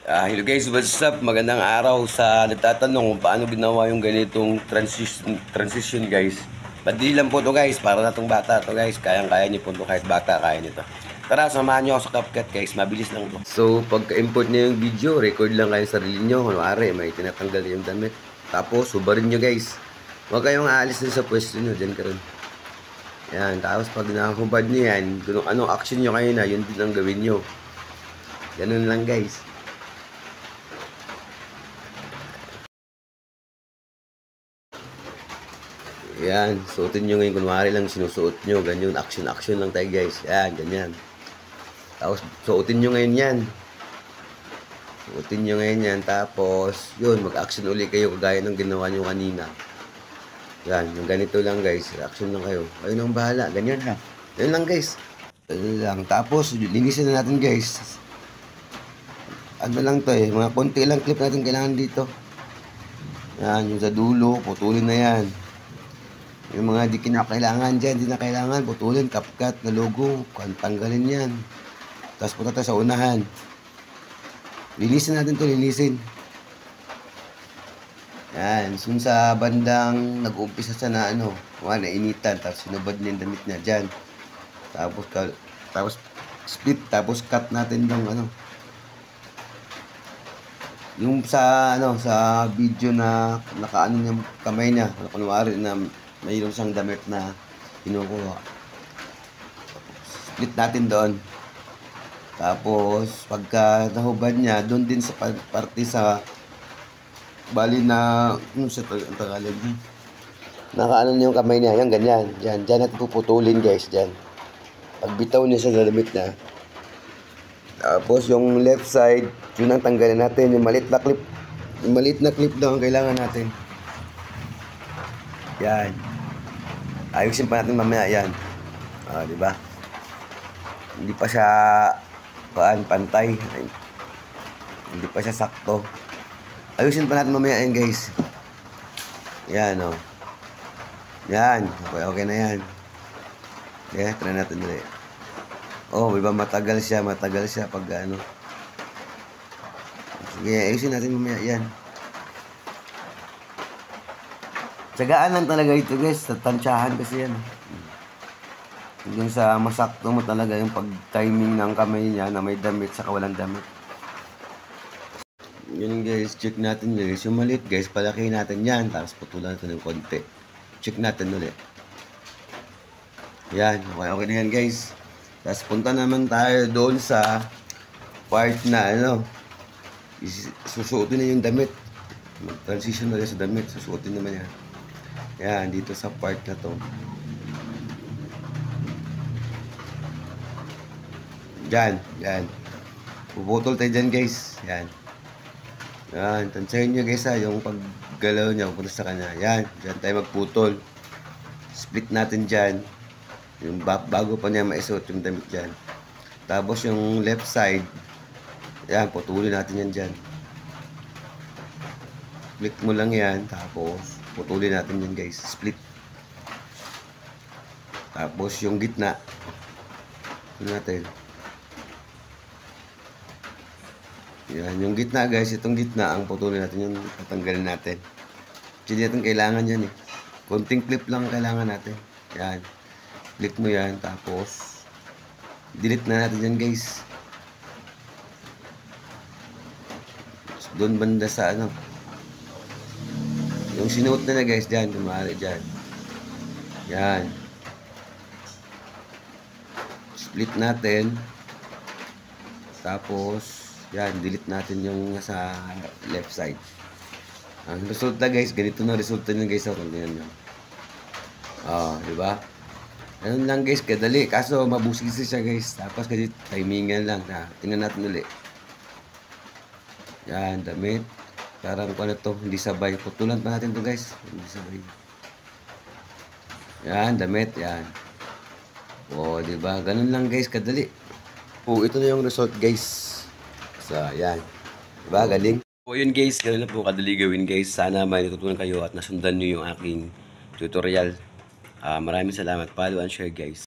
Hello guys, what's up? Magandang araw sa nagtatanong kung paano ginawa yung ganitong transition guys. Madali lang po to guys, para na tong bata to guys. Kayang-kaya niyo po to, kahit bata kaya nito. Tara, samahan niyo ako sa CapCut guys, mabilis lang to. So, pagka-import niyo yung video, record lang kayo sarili niyo. Kunwari, may tinatanggal yung damit. Tapos, hubarin niyo guys. Huwag kayong aalis din sa pwesto niyo, dyan ka rin. Yan, tapos pag nakahubad niyo yan, kung anong action niyo kayo na, yun din ang gawin niyo. Ganun lang guys. Yan, suotin nyo ngayon, kunwari lang sinusuot nyo, ganyan, action lang tayo guys, yan, ganyan. Tapos, suotin nyo ngayon yan. Suotin nyo ngayon yan, tapos, yun, mag-action ulit kayo, kagaya ng ginawa nyo kanina. Yan, yung ganito lang guys, action lang kayo. Kayo nang bahala, ganyan ha. Yan lang guys. Yan lang, tapos, linisin na natin guys. Ano lang to mga konti lang clip natin kailangan dito. Yan, yung sa dulo, putulin na yan. Yung mga di kinakailangan dyan, di na kailangan, putulin, CapCut na logo, tanggalin yan. Tapos punta tayo sa unahan. Linisin natin to, linisin. Yan, sun sa bandang nag-uumpisa sa na nainitan, tapos sinubad niya yung damit niya dyan. Tapos split, tapos cut natin ng yung sa sa video na nakaano yung kamay niya, kunwari na mayroon siyang damit na kinukuha. Split natin doon. Tapos, pagka nahubad niya, doon din sa parte sa bali na, sa Tagalog niya. Nakaano niya yung kamay niya. Yan, ganyan. Diyan natin puputulin guys, dyan. Pagbitaw niya sa damit niya. Tapos, yung left side, yun ang tanggalin natin. Yung maliit na clip. Yung maliit na clip daw ang kailangan natin. Yan. Ayusin pa natin mamaya yan. Di ba? Hindi pa siya pantay. Hindi pa siya sakto. Ayusin pa natin mamaya yan, guys. Yan, Yan. Okay na yan. Okay, try natin ulit. Diba matagal siya pag Sige, ayusin natin mamaya yan. Tsagaan lang talaga ito guys, tatansyahan kasi yan. Hanggang sa masakto mo talaga yung pag-timing ng kamay niya na may damit sa walang damit. Yun guys, check natin guys. Yung maliit guys, palaki natin yan. Tapos putulan natin ng konti. Check natin ulit. Yan, okay na yan guys. Tapos punta naman tayo doon sa part na susuotin na yung damit. Transition na sa damit, susuotin naman yan. Yan, dito sa part na to. Yan. Puputol tayo dyan guys. Yan, tansyahin nyo guys yung paggalaw nyo, punta sa kanya. Yan, dyan tayo magputol. Split natin dyan. Yung bago pa niya maisuot yung damit dyan. Tapos yung left side, yan, putulin natin yan dyan. Split mo lang yan, tapos putulin natin yan guys, split. Tapos yung gitna, natin. Yan, yung gitna guys, itong gitna ang putulin natin, yung tatanggalin natin. Hindi natin kailangan yan konting clip lang kailangan natin. Yan, click mo yan, tapos delete na natin yan guys. Doon banda sa yung sinuot na guys, dyan, kumari dyan. Yan. Split natin. Tapos, yan, delete natin yung sa left side. Ang resulta guys, ganito na resulta nyo guys. Ganyan nyo. Diba? Ganun lang guys, kadali. Kaso, mabusisi siya guys. Tapos, kasi timingan lang. Tingnan natin ulit. Yan, damit. Parang hindi sabay. Putulan pa natin to guys. Hindi sabay. Yan, damit. Yan. Diba? Ganun lang guys, kadali. Ito na yung result guys. So, yan. Diba? Galing. Yun guys, ganun na po kadali gawin guys. Sana may natutunan kayo at nasundan nyo yung aking tutorial. Maraming salamat. Follow and share guys.